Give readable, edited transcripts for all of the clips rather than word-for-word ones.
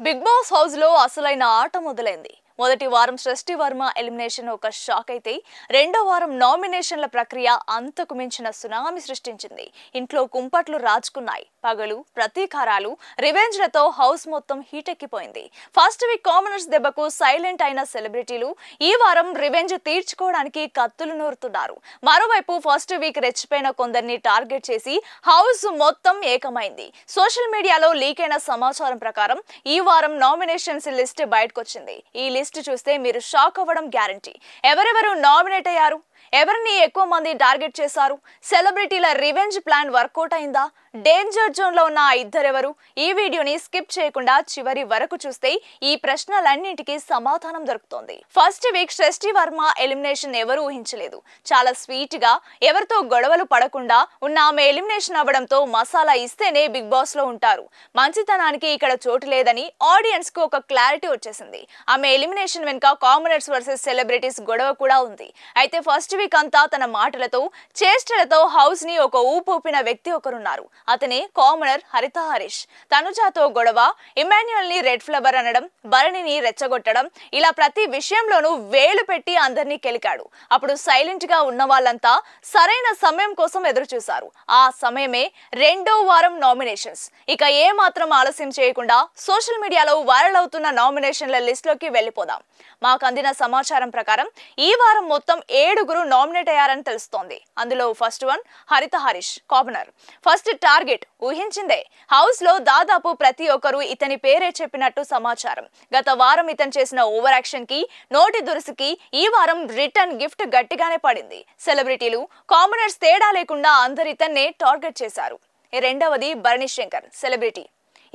Big boss house లో అసలైన ఆట మొదలైంది. మొదటి వారం సృష్టి వర్మ ఎలిమినేషన్ ఒక షాక్ అయితే రెండో వారం నామినేషన్ల ప్రక్రియ అంతకు మించిన సునామీ సృష్టించింది. ఇంట్లో కుంపట్లు రాజుకున్నాయి. పగలు, ప్రతీకారాలు, రివెంజ్లతో హౌస్ మొత్తం హీటెక్కిపోయింది. ఫస్ట్ వీక్ కామనర్స్ దెబ్బకు సైలెంట్ అయిన సెలబ్రిటీలు ఈ వారం రివెంజ్ తీర్చుకోవడానికి కత్తులు నూరుతున్నారు. మరోవైపు ఫస్ట్ వీక్ రెచ్చిపోయిన కొందరిని టార్గెట్ చేసి హౌస్ మొత్తం ఏకమైంది. సోషల్ మీడియాలో లీక్ అయిన సమాచారం ప్రకారం ఈ వారం నామినేషన్స్ లిస్ట్ బయటకొచ్చింది. ఈ లిస్ట్ చూస్తే మీరు షాక్ అవ్వడం గ్యారంటీ. ఎవరెవరు నామినేట్ అయ్యారు, ఎవరిని ఎక్కువ మంది టార్గెట్ చేశారు, సెలబ్రిటీల రివెంజ్ ప్లాన్ వర్కౌట్ అయిందా, డేంజర్ జోన్ లో ఉన్న ఇద్దరెవరు, ఈ వీడియోని స్కిప్ చేయకుండా చివరి వరకు చూస్తే ఈ ప్రశ్నలన్నింటికి సమాధానం దొరుకుతుంది. ఫస్ట్ వీక్ సృష్టి వర్మ ఎలిమినేషన్ ఎవరు ఊహించలేదు. చాలా స్వీట్ గా ఎవరితో గొడవలు పడకుండా ఉన్న ఆమె ఎలిమినేషన్ అవ్వడంతో మసాలా ఇస్తేనే బిగ్ బాస్ లో ఉంటారు, మంచితనానికి ఇక్కడ చోటు లేదని ఆడియన్స్ కు ఒక క్లారిటీ వచ్చేసింది. ఆమె ఎలిమినేషన్ వెనుక కామనర్స్ వర్సెస్ సెలబ్రిటీస్ గొడవ కూడా ఉంది. అయితే ఫస్ట్ వీక్ అంతా తన మాటలతో చేష్టలతో హౌస్ ని ఒక ఊపిన వ్యక్తి ఒకరున్నారు. అతనే కామనర్ హరిత హరీష్. తనుజాతో గొడవ, ఇమాన్యుయల్ ని రెడ్ ఫ్లవర్ అనడం, భరణిని రెచ్చగొట్టడం, ఇలా ప్రతి విషయంలోనూ వేలు పెట్టి అందరినీ కెలికాడు. అప్పుడు సైలెంట్ గా ఉన్న వాళ్ళంతా సరైన సమయం కోసం ఎదురు చూశారు. ఆ సమయమే రెండో వారం నామినేషన్స్. ఇక ఏ మాత్రం ఆలస్యం చేయకుండా సోషల్ మీడియాలో వైరల్ అవుతున్న నామినేషన్ల లిస్ట్ లోకి వెళ్లిపోదాం. మాకు అందిన సమాచారం ప్రకారం ఈ వారం మొత్తం 7 నామినేట్ అయ్యారని తెలుస్తోంది. అందులో first one Haritha Harish, commoner. First target ఊహించిందే. హౌస్ లో దాదాపు ప్రతి ఒక్కరు ఇతని పేరే చెప్పినట్టు సమాచారం. గత వారం ఇతను చేసిన ఓవర్ యాక్షన్ కి, నోటి దురుసుకి ఈ వారం రిటర్న్ గిఫ్ట్ గట్టిగానే పడింది. సెలబ్రిటీలు, కామనర్స్ తేడా లేకుండా అందరు ఇతన్నే టార్గెట్ చేశారు. రెండవది భరణి శంకర్, సెలబ్రిటీ.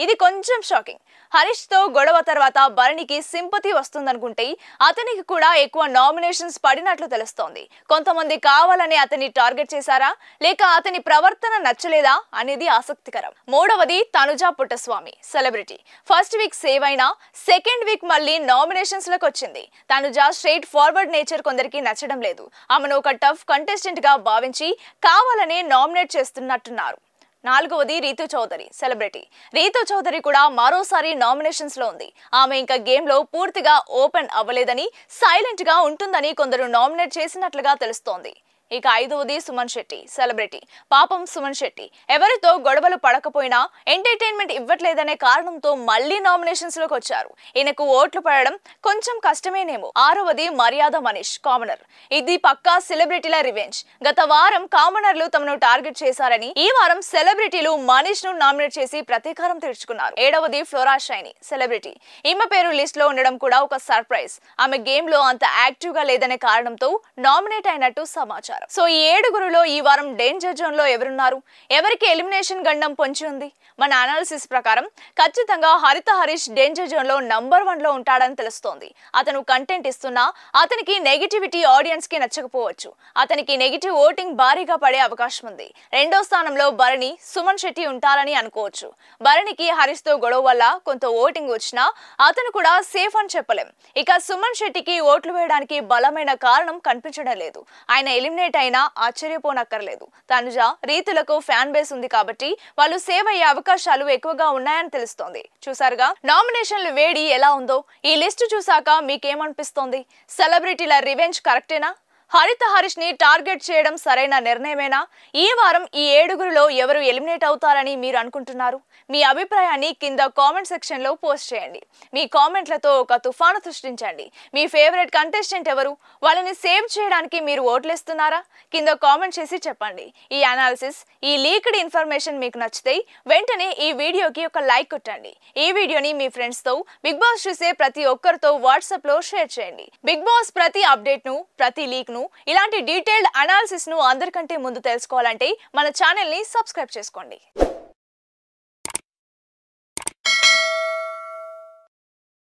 ఇది కొంచెం షాకింగ్. హరీష్ తో గొడవ తర్వాత భరణికి సింపతి వస్తుందనుకుంటే అతనికి కూడా ఎక్కువ నామినేషన్స్ పడినట్లు తెలుస్తోంది. కొంతమంది కావాలని అతన్ని టార్గెట్ చేశారా, లేక అతని ప్రవర్తన నచ్చలేదా అనేది ఆసక్తికరం. మూడవది Tanuja Puttaswamy, celebrity. First week save అయినా సెకండ్ వీక్ మళ్ళీ నామినేషన్స్ లకు వచ్చింది. తనుజా స్ట్రైట్ ఫార్వర్డ్ నేచర్ కొందరికి నచ్చడం లేదు. ఆమెను ఒక టఫ్ కంటెస్టెంట్ గా భావించి కావాలనే నామినేట్ చేస్తున్నట్టున్నారు. నాలుగవది రీతు చౌదరి, సెలబ్రిటీ. రీతు చౌదరి కూడా మరోసారి నామినేషన్స్ లో ఉంది. ఆమె ఇంకా గేమ్ లో పూర్తిగా ఓపెన్ అవ్వలేదని, సైలెంట్ గా ఉంటుందని కొందరు నామినేట్ చేసినట్లుగా తెలుస్తోంది. ఇక ఐదవది సుమన్ శెట్టి, సెలబ్రిటీ. పాపం సుమన్ శెట్టి ఎవరితో గొడవలు పడకపోయినా ఎంటర్టైన్మెంట్ ఇవ్వట్లేదనే కారణంతో మళ్లీ నామినేషన్స్ లోకి వచ్చారు. ఈయనకు ఓట్లు పడడం కొంచెం కష్టమేనేమో. ఆరవది మర్యాద మనీష్, కామనర్. ఇది పక్కా సెలబ్రిటీల రివెంజ్. గత వారం కామనర్లు తమను టార్గెట్ చేశారని ఈ వారం సెలబ్రిటీలు మనీష్ ను నామినేట్ చేసి ప్రతీకారం తీర్చుకున్నారు. ఏడవది ఫ్లోరా షైనీ, సెలబ్రిటీ. ఈమె పేరు లిస్ట్ లో ఉండడం కూడా ఒక సర్ప్రైజ్. ఆమె గేమ్ లో అంత యాక్టివ్ గా లేదనే కారణంతో నామినేట్ అయినట్టు సమాచారం. సో ఈ 7 ఈ వారం డేంజర్ జోన్ లో ఎవరున్నారు, ఎవరికి ఎలిమినేషన్ గండం పొంచి ఉంది? మన అనాలిసిస్ ప్రకారం ఖచ్చితంగా హరిత హరీష్ డేంజర్ జోన్ లో నంబర్ 1 లో ఉంటాడని తెలుస్తోంది. అతను కంటెంట్ ఇస్తున్నా అతనికి నెగిటివిటీ ఆడియన్స్ కి నచ్చకపోవచ్చు. అతనికి నెగిటివ్ ఓటింగ్ భారీగా పడే అవకాశం ఉంది. రెండో స్థానంలో భరణి, సుమన్ శెట్టి ఉంటారని అనుకోవచ్చు. భరణికి హరీష్ తో గొడవ వల్ల కొంత ఓటింగ్ వచ్చినా అతను కూడా సేఫ్ అని చెప్పలేం. ఇక సుమన్ శెట్టికి ఓట్లు వేయడానికి బలమైన కారణం కనిపించడం లేదు. ఆయన ఎలిమినేట్ అయినా ఆశ్చర్యపోనక్కర్లేదు. తనుజ, రీతులకు ఫ్యాన్ బేస్ ఉంది కాబట్టి వాళ్ళు సేవ్ అయ్యే అవకాశాలు ఎక్కువగా ఉన్నాయని తెలుస్తోంది. చూసారుగా నామినేషన్లు వేడి ఎలా ఉందో. ఈ లిస్టు చూసాక మీకేమనిపిస్తోంది? సెలబ్రిటీల రివెంజ్ కరెక్టేనా? హరిత హరీష్ ని టార్గెట్ చేయడం సరైన నిర్ణయమేనా? ఈ వారం ఈ 7 ఎవరు ఎలిమినేట్ అవుతారని మీరు అనుకుంటున్నారు? మీ అభిప్రాయాన్ని కింద కామెంట్ సెక్షన్ లో పోస్ట్ చేయండి. మీ కామెంట్లతో ఒక తుఫాను సృష్టించండి. మీ ఫేవరెట్ కంటెస్టెంట్ ఎవరు? వాళ్ళని సేవ్ చేయడానికి మీరు ఓట్లేస్తున్నారా? కింద కామెంట్ చేసి చెప్పండి. ఈ అనాలిసిస్, ఈ లీక్డ్ ఇన్ఫర్మేషన్ మీకు నచ్చితే వెంటనే ఈ వీడియోకి ఒక లైక్ కొట్టండి. ఈ వీడియోని మీ ఫ్రెండ్స్ తో, బిగ్ బాస్ చూసే ప్రతి ఒక్కరితో వాట్సాప్ లో షేర్ చేయండి. బిగ్ బాస్ ప్రతి అప్డేట్ ను, ప్రతి లీక్ ను, ఇలాంటి డీటెయిల్డ్ అనాలిసిస్ ను అందరికంటే ముందు తెలుసుకోవాలంటే మన ఛానల్ ని సబ్స్క్రైబ్ చేసుకోండి.